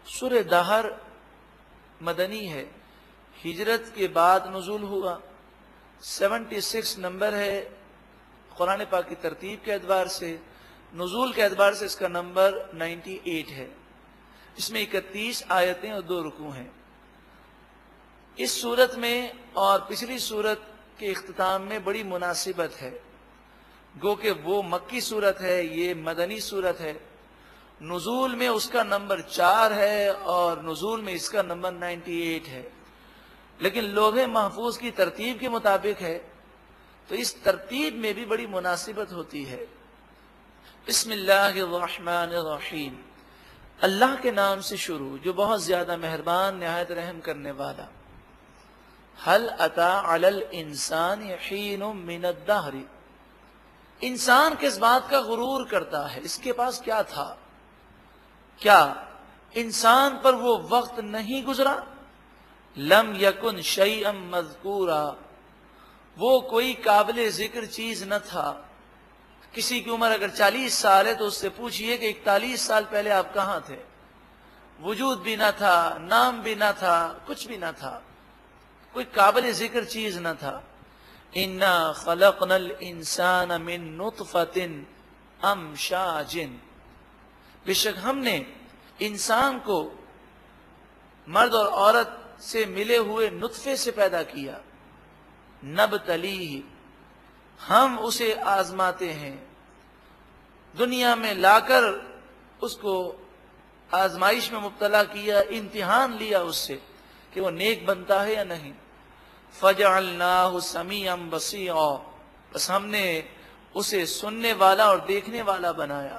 سورہ دہر مدنی ہے، ہجرت کے بعد نزول ہوا، 76 نمبر ہے قرآن پاک کی ترتیب کے اعتبار سے، نزول کے اعتبار سے اس کا نمبر 98 ہے۔ اس میں 31 آیتیں اور 2 رکوع ہیں۔ اس سورت میں اور پچھلی سورت کے اختتام میں بڑی مناسبت ہے، گو کہ وہ مکی سورت ہے، یہ مدنی سورت ہے۔ نزول میں اس کا نمبر 4 ہے اور نزول میں اس کا نمبر 98 ہے، لیکن لوح محفوظ کی ترتیب کے مطابق ہے، تو اس ترتیب میں بھی بڑی مناسبت ہوتی ہے۔ بسم اللہ الرحمن الرحیم، اللہ کے نام سے شروع جو بہت زیادہ مہربان نہایت رحم کرنے والا۔ هل اتى على الانسان حين من الدهر، انسان کس بات کا غرور کرتا ہے، اس کے پاس کیا تھا، کیا انسان پر وہ وقت نہیں گزرا، لم یکن شیئا مذکورا، وہ کوئی قابل ذکر چیز نہ تھا۔ کسی کی عمر اگر 40 سال ہے تو اس سے پوچھئے کہ 41 سال پہلے آپ کہاں تھے، وجود بھی نہ تھا، نام بھی نہ تھا، کچھ بھی نہ تھا، کوئی قابل ذکر چیز نہ تھا۔ انا خلقنا الانسان من نطفۃ امشاج، بے شک ہم نے انسان کو مرد اور عورت سے ملے ہوئے نطفے سے پیدا کیا، نبتلیہ، ہم اسے آزماتے ہیں، دنیا میں لا کر اس کو آزمائش میں مبتلا کیا، امتحان لیا اس سے کہ وہ نیک بنتا ہے یا نہیں۔ فجعلناہ سمیعا بصیرا، بس ہم نے اسے سننے والا اور دیکھنے والا بنایا،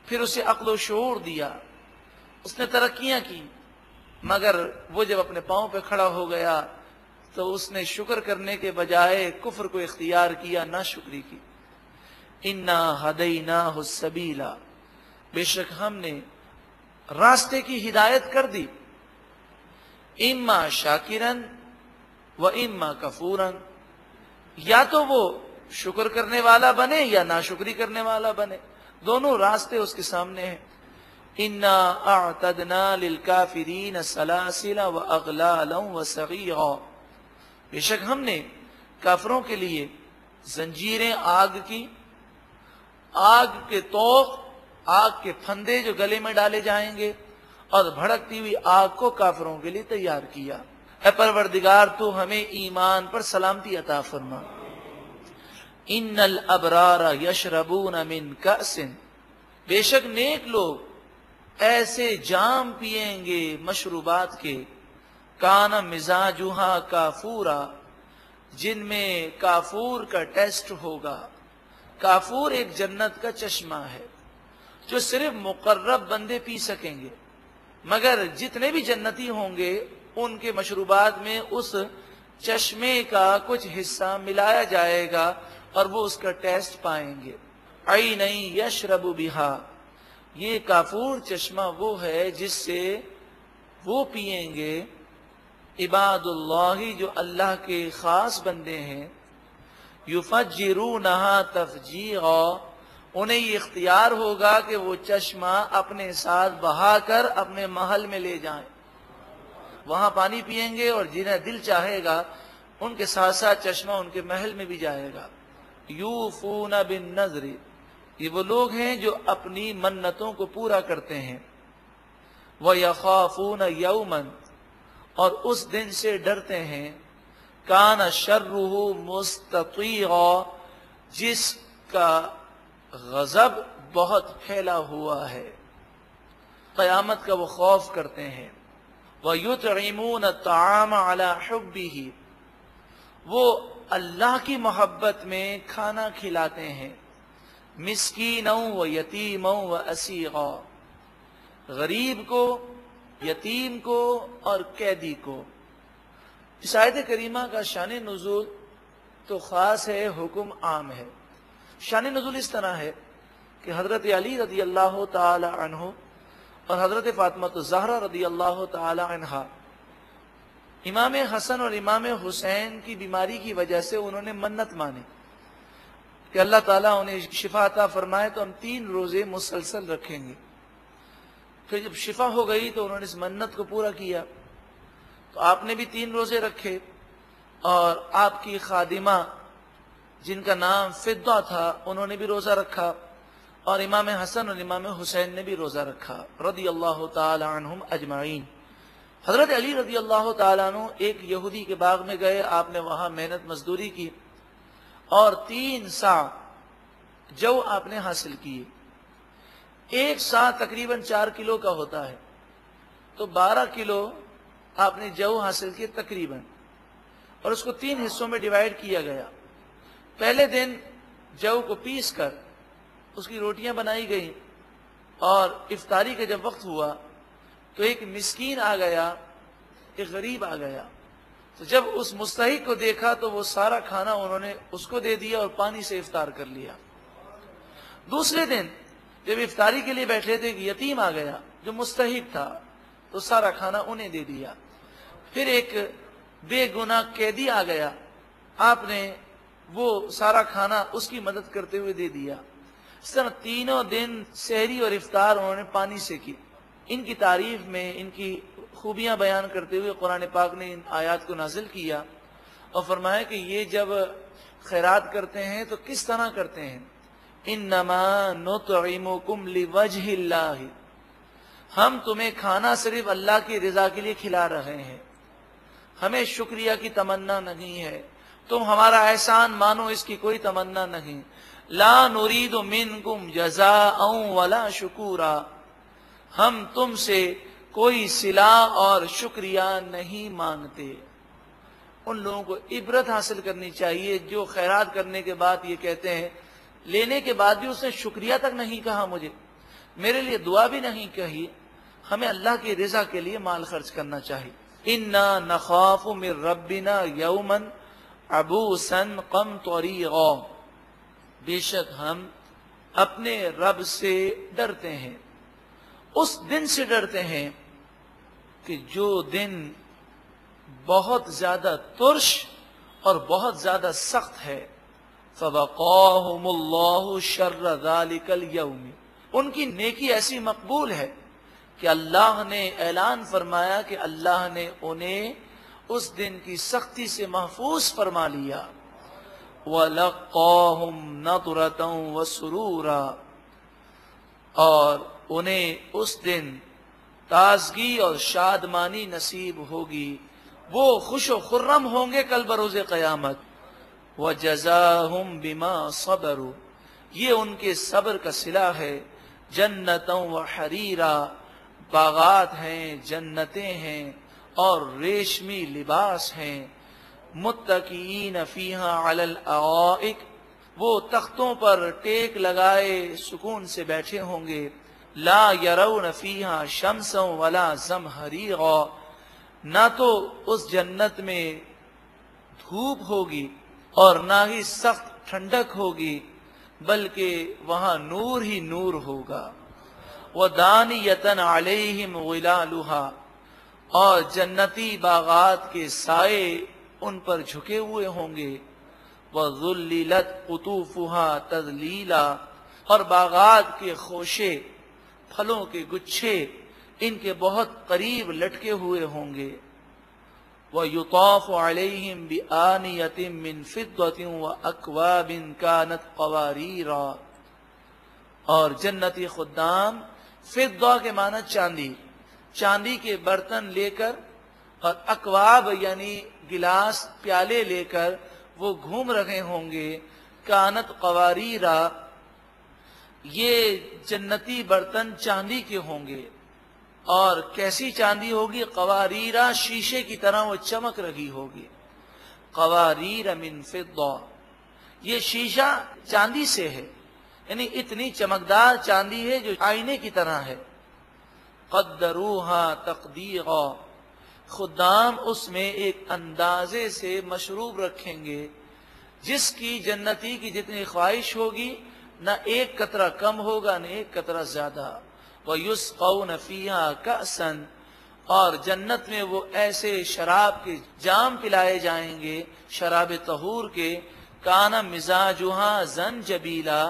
پھر اسے عقل و شعور دیا، اس نے ترقیاں کی، مگر وہ جب اپنے پاؤں پہ کھڑا ہو گیا تو اس نے شکر کرنے کے بجائے کفر کو اختیار کیا، ناشکری کی۔ انا ہدیناہ السبیل، بے شک ہم نے راستے کی ہدایت کر دی، اما شاکرن و اما کفورن، یا تو وہ شکر کرنے والا بنے یا ناشکری کرنے والا بنے، دونوں راستے اس کے سامنے ہیں۔ انا اعتدنا للکافرین سلاسل واغلالا وسعیرا، بے شک ہم نے کافروں کے لیے زنجیریں آگ کی، آگ کے طوق، آگ کے پھندے جو گلے میں ڈالے جائیں گے، اور بھڑکتی ہوئی آگ کو کافروں کے لیے تیار کیا۔ اے پروردگار تو ہمیں ایمان پر سلامتی عطا فرما۔ ان الابرار یشربون من کأس، بے شک نیک لوگ ایسے جام پیئیں گے مشروبات کے، کان مزاجھا کافورا، جن میں کافور کا ٹیسٹ ہوگا۔ کافور ایک جنت کا چشمہ ہے جو صرف مقرب بندے پی سکیں گے، مگر جتنے بھی جنتی ہوں گے ان کے مشروبات میں اس چشمے کا کچھ حصہ ملایا جائے گا اور وہ اس کا ٹیسٹ پائیں گے۔ عین یشرب بہا، یہ کافور چشمہ وہ ہے جس سے وہ پیئیں گے عباد اللہ، جو اللہ کے خاص بندے ہیں، یفجرونہا تفجیرا، انہیں یہ اختیار ہوگا کہ وہ چشمہ اپنے ساتھ بہا کر اپنے محل میں لے جائیں، وہاں پانی پیئیں گے اور جنہیں دل چاہے گا ان کے ساتھ ساتھ چشمہ ان کے محل میں بھی جائے گا۔ یوفون بالنذر، یہ وہ لوگ ہیں جو اپنی منتوں کو پورا کرتے ہیں۔ وَيَخَافُونَ يَوْمًا، اور اس دن سے ڈرتے ہیں، کان شرہ مستطیرا، جس کا غضب بہت پھیلا ہوا ہے، قیامت کا وہ خوف کرتے ہیں۔ وَيُطْعِمُونَ الطَّعَامَ عَلَى حُبِّهِ، وہ اللہ کی محبت میں کھانا کھلاتے ہیں، مسکینا و یتیما و اسیرا، غریب کو، یتیم کو اور قیدی کو۔ اس آیت کریمہ کا شان نزول تو خاص ہے، حکم عام ہے۔ شان نزول اس طرح ہے کہ حضرت علی رضی اللہ تعالی عنہ اور حضرت فاطمہ الزہرا رضی اللہ تعالی عنہا، امام حسن اور امام حسین کی بیماری کی وجہ سے انہوں نے منت مانی کہ اللہ تعالیٰ انہیں شفا عطا فرمائے تو ہم 3 روزے مسلسل رکھیں گے۔ پھر جب شفا ہو گئی تو انہوں نے اس منت کو پورا کیا، تو آپ نے بھی 3 روزے رکھے، اور آپ کی خادمہ جن کا نام فضہ تھا انہوں نے بھی روزہ رکھا، اور امام حسن اور امام حسین نے بھی روزہ رکھا رضی اللہ تعالی عنہم اجمعین۔ حضرت علی رضی اللہ تعالیٰ عنہ ایک یہودی کے باغ میں گئے، آپ نے وہاں محنت مزدوری کی اور 3 سا جو آپ نے حاصل کیے۔ 1 سا تقریباً 4 کلو کا ہوتا ہے، تو 12 کلو آپ نے جو حاصل کیے تقریباً، اور اس کو 3 حصوں میں ڈیوائیڈ کیا گیا۔ پہلے دن جو کو پیس کر اس کی روٹیاں بنائی گئیں، اور افطاری کا جب وقت ہوا تو ایک مسکین آ گیا، ایک غریب آ گیا، تو جب اس مستحق کو دیکھا تو وہ سارا کھانا انہوں نے اس کو دے دیا اور پانی سے افطار کر لیا۔ دوسرے دن جب افطاری کے لیے بیٹھے تھے، ایک یتیم آ گیا جو مستحق تھا، تو سارا کھانا انہیں دے دیا۔ پھر ایک بے گناہ قیدی آ گیا، آپ نے وہ سارا کھانا اس کی مدد کرتے ہوئے دے دیا۔ اس طرح 3 دن سحری اور افطار انہوں نے پانی سے کی۔ ان کی تعریف میں، ان کی خوبیاں بیان کرتے ہوئے قرآن پاک نے ان آیات کو نازل کیا اور فرمایا کہ یہ جب خیرات کرتے ہیں تو کس طرح کرتے ہیں، انما نطعمکم لوجہ اللہ، ہم تمہیں کھانا صرف اللہ کی رضا کے لیے کھلا رہے ہیں، ہمیں شکریہ کی تمنا نہیں ہے، تم ہمارا احسان مانو، اس کی کوئی تمنا نہیں۔ لا نرید منکم جزاء ولا شکورا، ہم تم سے کوئی صلہ اور شکریہ نہیں مانگتے۔ ان لوگوں کو عبرت حاصل کرنی چاہیے جو خیرات کرنے کے بعد یہ کہتے ہیں، لینے کے بعد بھی اس نے شکریہ تک نہیں کہا، مجھے میرے لیے دعا بھی نہیں کہی۔ ہمیں اللہ کی رضا کے لیے مال خرچ کرنا چاہیے۔ انا نخاف من ربنا یوما عبوسا قمطریغا، بے شک ہم اپنے رب سے ڈرتے ہیں، اس دن سے ڈرتے ہیں کہ جو دن بہت زیادہ ترش اور بہت زیادہ سخت ہے۔ فَوَقَاهُمُ اللَّهُ شَرَّ ذَلِكَ الْيَوْمِ، ان کی نیکی ایسی مقبول ہے کہ اللہ نے اعلان فرمایا کہ اللہ نے انہیں اس دن کی سختی سے محفوظ فرما لیا۔ وَلَقَّاهُمْ نَضْرَةً وَسُرُورًا، اور انہیں اس دن تازگی اور شادمانی نصیب ہوگی، وہ خوش و خرم ہوں گے کل بروز قیامت۔ وَجَزَاهُمْ بِمَا صَبَرُوا، یہ ان کے صبر کا صلہ ہے۔ جنتاً وحریرا، باغات ہیں، جنتیں ہیں اور ریشمی لباس ہیں۔ متکئین فیہا علی الارائک، وہ تختوں پر ٹیک لگائے سکون سے بیٹھے ہوں گے۔ لا یرون فیہا شمسا ولا زمہریغا، نہ تو اس جنت میں دھوپ ہوگی اور نہ ہی سخت ٹھنڈک ہوگی، بلکہ وہاں نور ہی نور ہوگا۔ وَدَانِيَةً عَلَيْهِمْ غِلَالُهَا، اور جنتی باغات کے سائے ان پر جھکے ہوئے ہوں گے۔ وَذُلِّلَتْ قُطُوفُهَا تَذْلِيلًا، اور باغات کے خوشے، پھلوں کے گچھے ان کے بہت قریب لٹکے ہوئے ہوں گے۔ وَيُطَافُ عَلَيْهِمْ بِآنِيَةٍ مِّن فِضَّةٍ وَأَكْوَابٍ كَانَتْ قَوَارِيرًا، اور جنتی خدام، فضہ کے معنی چاندی، چاندی کے برتن لے کر، اور اکواب یعنی گلاس پیالے لے کر وہ گھوم رہے ہوں گے۔ کانت قواریرا، یہ جنتی برتن چاندی کے ہوں گے، اور کیسی چاندی ہوگی؟ قواریرا، شیشے کی طرح وہ چمک رہی ہوگی۔ قواریر من فضہ، یہ شیشہ چاندی سے ہے، یعنی اتنی چمکدار چاندی ہے جو آئینے کی طرح ہے۔ قدروہا تقدیرا، خدام اس میں ایک اندازے سے مشروب رکھیں گے جس کی جنتی کی جتنی خواہش ہوگی، نہ ایک قطرہ کم ہوگا نہ ایک قطرہ زیادہ۔ وَيُسْقَوْنَ فِيهَا كَأْسًا، اور جنت میں وہ ایسے شراب کے جام پلائے جائیں گے، شراب طہور کے، کانا مزاجها زنجبیلا،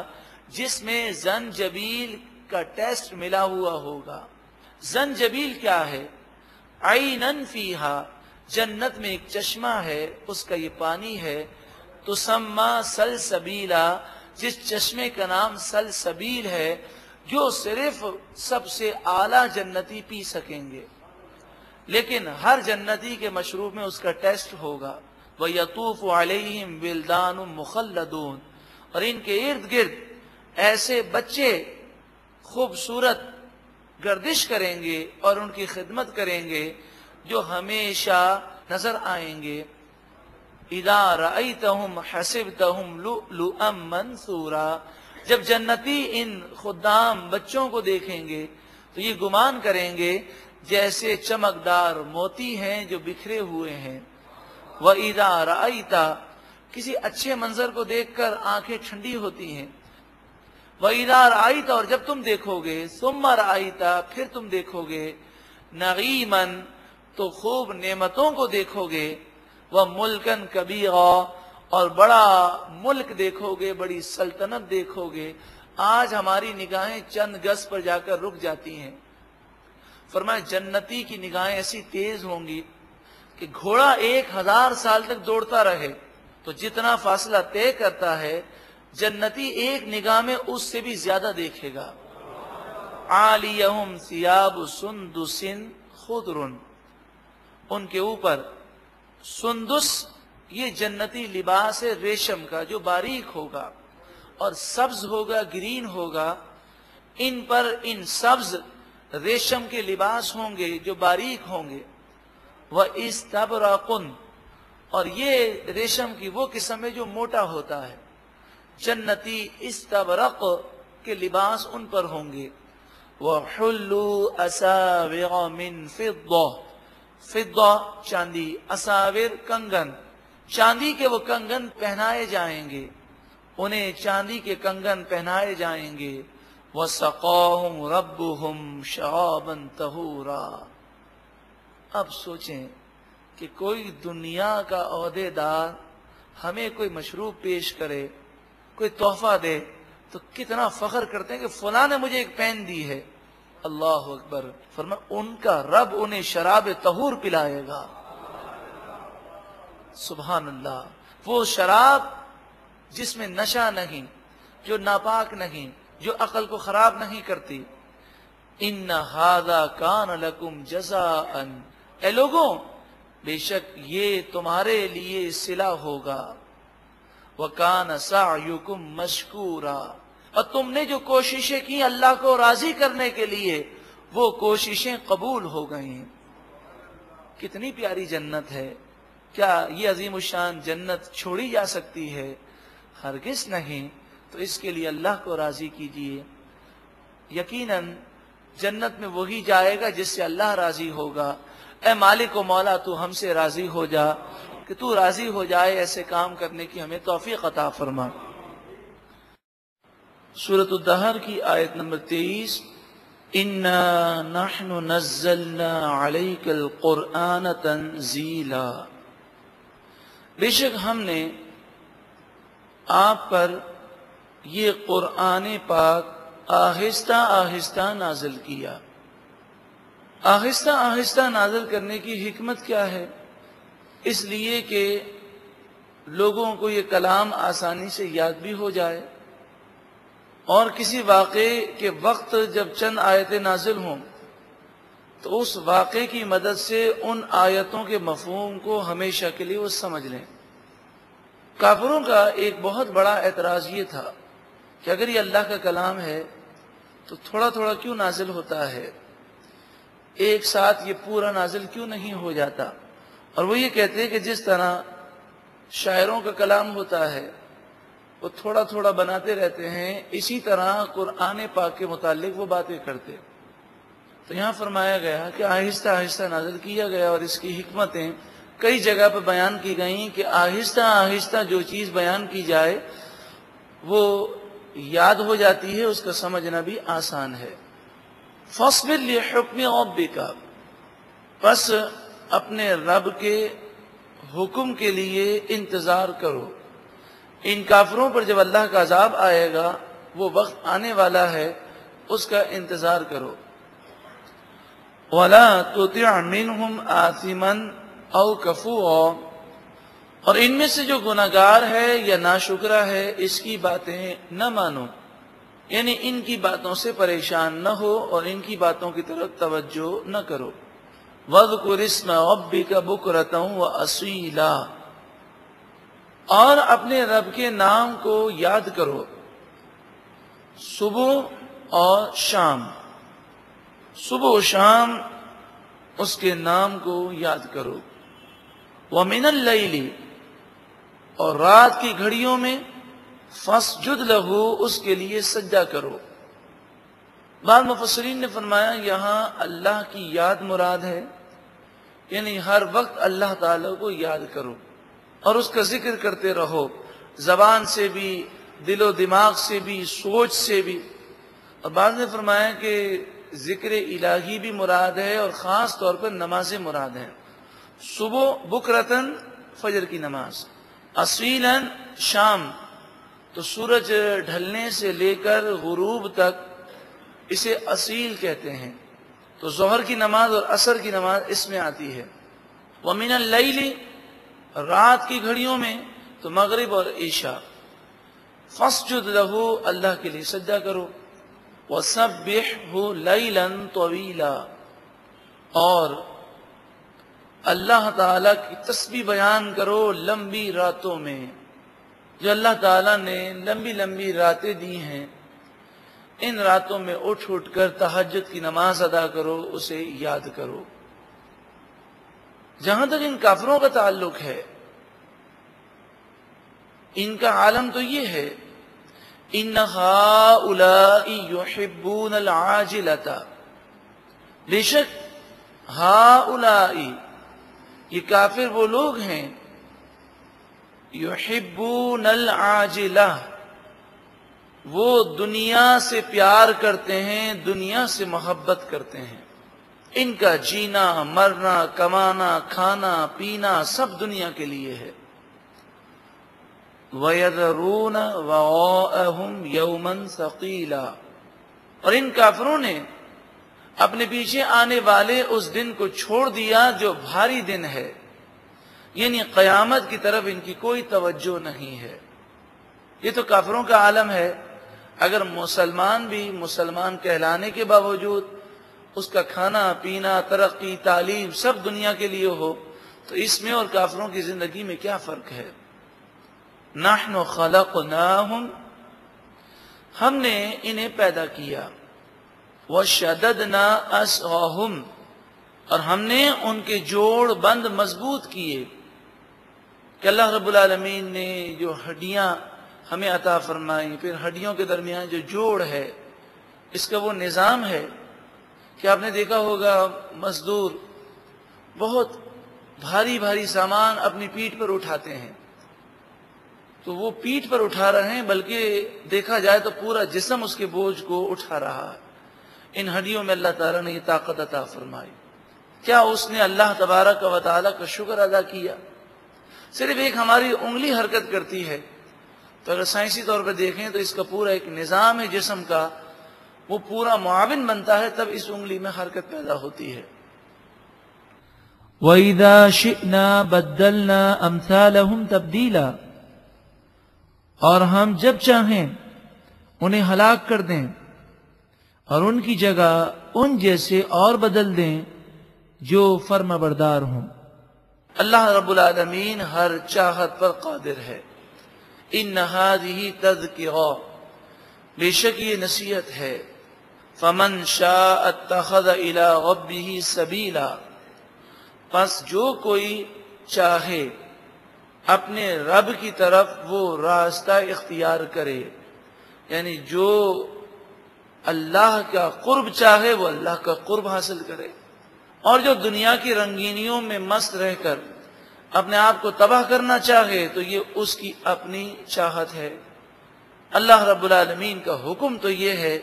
جس میں زنجبیل کا ٹیسٹ ملا ہوا ہوگا۔ زنجبیل کیا ہے؟ عینن فیہا، جنت میں ایک چشمہ ہے، اس کا یہ پانی ہے، تسمى سلسبیلا، جس چشمے کا نام سلسبیل ہے، جو صرف سب سے اعلیٰ جنتی پی سکیں گے، لیکن ہر جنتی کے مشروب میں اس کا ٹیسٹ ہوگا۔ وَيَطُوفُ عَلَيْهِمْ وِلْدَانٌ مُخَلَّدُونَ، اور ان کے ارد گرد ایسے بچے خوبصورت گردش کریں گے اور ان کی خدمت کریں گے جو ہمیشہ نظر آئیں گے۔ اذا رأیتہم حسبتہم لؤلؤا منثورا، جب جنتی ان خدام بچوں کو دیکھیں گے تو یہ گمان کریں گے جیسے چمکدار موتی ہیں جو بکھرے ہوئے ہیں۔ وَإِذَا رَأَيْتَ، کسی اچھے منظر کو دیکھ کر آنکھیں ٹھنڈی ہوتی ہیں۔ وَإِذَا رَأَيْتَ، اور جب تم دیکھو گے، ثُمَّ رَأَيْتَ، پھر تم دیکھو گے، نَعِيمًا، تو خوب نعمتوں کو دیکھو گے، وَمُلْكًا كَبِيرًا، اور بڑا ملک دیکھو گے، بڑی سلطنت دیکھو گے۔ آج ہماری نگاہیں چند گز پر جا کر رک جاتی ہیں، فرمایا جنتی کی نگاہیں ایسی تیز ہوں گی کہ گھوڑا 1000 سال تک دوڑتا رہے تو جتنا فاصلہ طے کرتا ہے، جنتی ایک نگاہ میں اس سے بھی زیادہ دیکھے گا۔ عالیہم ثیاب سندس خضر، ان کے اوپر سندس، یہ جنتی لباس ہے ریشم کا جو باریک ہوگا اور سبز ہوگا، گرین ہوگا۔ ان پر ان سبز ریشم کے لباس ہوں گے جو باریک ہوں گے۔ وَإِسْتَبْرَقٌ، اور یہ ریشم کی وہ قسم ہے جو موٹا ہوتا ہے۔ جنتی استبرق کے لباس ان پر ہوں گے۔ وَحُلُّوا أَسَاوِرَ مِن فِضَّةٍ، فضہ چاندی، اساور کنگن، چاندی کے وہ کنگن پہنائے جائیں گے، انہیں چاندی کے کنگن پہنائے جائیں گے۔ وَسَقَاهُمْ رَبُّهُمْ شَرَابًا طَهُورًا، اب سوچیں کہ کوئی دنیا کا عہدے دار ہمیں کوئی مشروب پیش کرے، کوئی تحفہ دے تو کتنا فخر کرتے ہیں کہ فلاں نے مجھے ایک پین دی ہے۔ اللہ اکبر، فرمایا ان کا رب انہیں شراب طہور پلائے گا۔ سبحان اللہ، وہ شراب جس میں نشہ نہیں، جو ناپاک نہیں، جو عقل کو خراب نہیں کرتی۔ ان ھذا کان لکم جزاء، اے لوگوں بے شک یہ تمہارے لیے صلہ ہوگا۔ وَكَانَ سَعْيُكُمْ مَشْكُورًا، اور تم نے جو کوششیں کی اللہ کو راضی کرنے کے لیے وہ کوششیں قبول ہو گئیں۔ کتنی پیاری جنت ہے، کیا یہ عظیم الشان جنت چھوڑی جا سکتی ہے؟ ہرگز نہیں۔ تو اس کے لیے اللہ کو راضی کیجئے۔ یقیناً جنت میں وہی جائے گا جس سے اللہ راضی ہوگا۔ اے مالک و مولا، تو ہم سے راضی ہو جا، کہ تو راضی ہو جائے ایسے کام کرنے کی ہمیں توفیق عطا فرما۔ سورۃ الدہر کی آیت نمبر 23، اِنَّا نَحْنُ نَزَّلْنَا عَلَيْكَ الْقُرْآنَ تَنزِيلًا، بے شک ہم نے آپ پر یہ قرآن پاک آہستہ آہستہ نازل کیا۔ آہستہ آہستہ نازل کرنے کی حکمت کیا ہے؟ اس لیے کہ لوگوں کو یہ کلام آسانی سے یاد بھی ہو جائے، اور کسی واقعے کے وقت جب چند آیتیں نازل ہوں تو اس واقعے کی مدد سے ان آیتوں کے مفہوم کو ہمیشہ کے لیے وہ سمجھ لیں۔ کافروں کا ایک بہت بڑا اعتراض یہ تھا کہ اگر یہ اللہ کا کلام ہے تو تھوڑا تھوڑا کیوں نازل ہوتا ہے، ایک ساتھ یہ پورا نازل کیوں نہیں ہو جاتا؟ اور وہ یہ کہتے ہیں کہ جس طرح شاعروں کا کلام ہوتا ہے وہ تھوڑا تھوڑا بناتے رہتے ہیں، اسی طرح قرآن پاک کے متعلق وہ باتیں کرتے۔ تو یہاں فرمایا گیا کہ آہستہ آہستہ نازل کیا گیا، اور اس کی حکمتیں کئی جگہ پر بیان کی گئیں کہ آہستہ آہستہ جو چیز بیان کی جائے وہ یاد ہو جاتی ہے، اس کا سمجھنا بھی آسان ہے۔ فَاصْبِرْ لِحُکْمِ رَبِّکَ، پس اپنے رب کے حکم کے لیے انتظار کرو۔ ان کافروں پر جب اللہ کا عذاب آئے گا، وہ وقت آنے والا ہے، اس کا انتظار کرو۔ وَلَا تُطِعْ مِنْهُمْ آثِمًا أَوْ كَفُورًا، اور ان میں سے جو گناہگار ہے یا ناشکرا ہے اس کی باتیں نہ مانو، یعنی ان کی باتوں سے پریشان نہ ہو اور ان کی باتوں کی طرف توجہ نہ کرو۔ وَاذْكُرِ اسْمَ رَبِّكَ بُكْرَةً وَأَصِيلًا، اور اپنے رب کے نام کو یاد کرو صبح اور شام، صبح و شام اس کے نام کو یاد کرو۔ وَمِنَ اللَّيْلِ، اور رات کی گھڑیوں میں فَاسْجُدْ لَهُ، اس کے لیے سجدہ کرو۔ بعض مفسرین نے فرمایا یہاں اللہ کی یاد مراد ہے، یعنی ہر وقت اللہ تعالی کو یاد کرو اور اس کا ذکر کرتے رہو، زبان سے بھی، دل و دماغ سے بھی، سوچ سے بھی۔ اور بعض نے فرمایا کہ ذکر الہی بھی مراد ہے اور خاص طور پر نماز مراد ہے۔ صبح بکرتن، فجر کی نماز، اصیلاً شام، تو سورج ڈھلنے سے لے کر غروب تک اسے اصیل کہتے ہیں، تو ظہر کی نماز اور عصر کی نماز اس میں آتی ہے۔ وَمِنَ اللَّيْلِ، رات کی گھڑیوں میں تو مغرب اور عشاء۔ فَاسْجُدْ لَهُ، اللہ کے لیے سجدہ کرو۔ وَسَبِّحْهُ لَيْلًا طَوِيلًا، اور اللہ تعالی کی تسبیح بیان کرو لمبی راتوں میں، جو اللہ تعالیٰ نے لمبی لمبی راتیں دی ہیں، ان راتوں میں اٹھ اٹھ کر تہجد کی نماز ادا کرو، اسے یاد کرو۔ جہاں تک ان کافروں کا تعلق ہے، ان کا عالم تو یہ ہے إِنَّ هَٰؤُلَاءِ يُحِبُّونَ الْعَاجِلَةَ، بے شک ہؤلاء، یہ کافر وہ لوگ ہیں، يُحِبُّونَ الْعَاجِلَةَ، وہ دنیا سے پیار کرتے ہیں، دنیا سے محبت کرتے ہیں، ان کا جینا مرنا کمانا کھانا پینا سب دنیا کے لیے ہے۔ وَيَذَرُونَ وَرَاءَهُمْ يَوْمًا ثَقِيلًا، اور ان کافروں نے اپنے پیچھے آنے والے اس دن کو چھوڑ دیا جو بھاری دن ہے، یعنی قیامت کی طرف ان کی کوئی توجہ نہیں ہے۔ یہ تو کافروں کا عالم ہے۔ اگر مسلمان بھی مسلمان کہلانے کے باوجود اس کا کھانا پینا ترقی تعلیم سب دنیا کے لیے ہو، تو اس میں اور کافروں کی زندگی میں کیا فرق ہے؟ نحن خلقناہم، ہم نے انہیں پیدا کیا، وشددنا اسرہم، اور ہم نے ان کے جوڑ بند مضبوط کیے۔ کہ اللہ رب العالمین نے جو ہڈیاں ہمیں عطا فرمائی، پھر ہڈیوں کے درمیان جو جوڑ ہے، اس کا وہ نظام ہے کہ آپ نے دیکھا ہوگا مزدور بہت بھاری بھاری سامان اپنی پیٹھ پر اٹھاتے ہیں، تو وہ پیٹھ پر اٹھا رہے ہیں بلکہ دیکھا جائے تو پورا جسم اس کے بوجھ کو اٹھا رہا ہے۔ ان ہڈیوں میں اللہ تعالیٰ نے یہ طاقت عطا فرمائی۔ کیا اس نے اللہ تبارک و تعالیٰ کا شکر ادا کیا؟ صرف ایک ہماری انگلی حرکت کرتی ہے، تو اگر سائنسی طور پہ دیکھیں تو اس کا پورا ایک نظام ہے جسم کا، وہ پورا معاون بنتا ہے، تب اس انگلی میں حرکت پیدا ہوتی ہے۔ وَإِذَا شِئْنَا بَدَّلْنَا أَمْثَالَهُمْ تَبْدِيلًا، اور ہم جب چاہیں انہیں ہلاک کر دیں اور ان کی جگہ ان جیسے اور بدل دیں جو فرما بردار ہوں۔ اللہ رب العالمین ہر چاہت پر قادر ہے۔ ان هذه تذکرہ، بے شک یہ نصیحت ہے۔ فمن شاء اتخذ الى ربه سبیلا، پس جو کوئی چاہے اپنے رب کی طرف وہ راستہ اختیار کرے، یعنی جو اللہ کا قرب چاہے وہ اللہ کا قرب حاصل کرے، اور جو دنیا کی رنگینیوں میں مست رہ کر اپنے آپ کو تباہ کرنا چاہے تو یہ اس کی اپنی چاہت ہے۔ اللہ رب العالمین کا حکم تو یہ ہے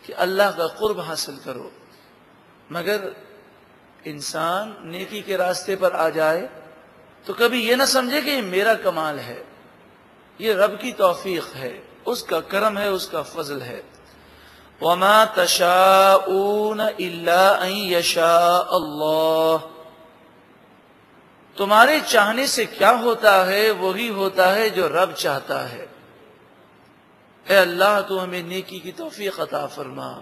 کہ اللہ کا قرب حاصل کرو، مگر انسان نیکی کے راستے پر آ جائے تو کبھی یہ نہ سمجھے کہ یہ میرا کمال ہے، یہ رب کی توفیق ہے، اس کا کرم ہے، اس کا فضل ہے۔ وما تشاءون الا ان یشاء اللہ، تمہارے چاہنے سے کیا ہوتا ہے وہی ہوتا ہے جو رب چاہتا ہے۔ اے اللہ تو ہمیں نیکی کی توفیق عطا فرما،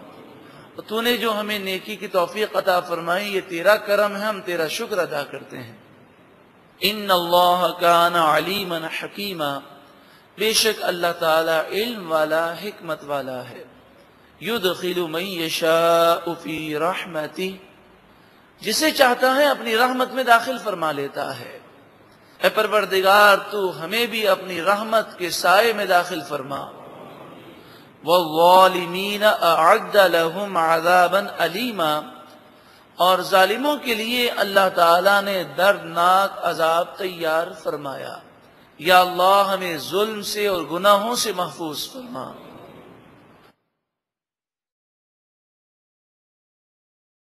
تو نے جو ہمیں نیکی کی توفیق عطا فرمائی یہ تیرا کرم ہے، ہم تیرا شکر ادا کرتے ہیں۔ ان اللہ کان علیما حکیما، بے شک اللہ تعالی علم والا حکمت والا ہے۔ یدخل من یشاء فی رحمتہ، جسے چاہتا ہے اپنی رحمت میں داخل فرما لیتا ہے۔ اے پروردگار تو ہمیں بھی اپنی رحمت کے سائے میں داخل فرما۔ والظالمین اعد لهم عذابا علیما، اور ظالموں کے لیے اللہ تعالیٰ نے دردناک عذاب تیار فرمایا۔ یا اللہ ہمیں ظلم سے اور گناہوں سے محفوظ فرما۔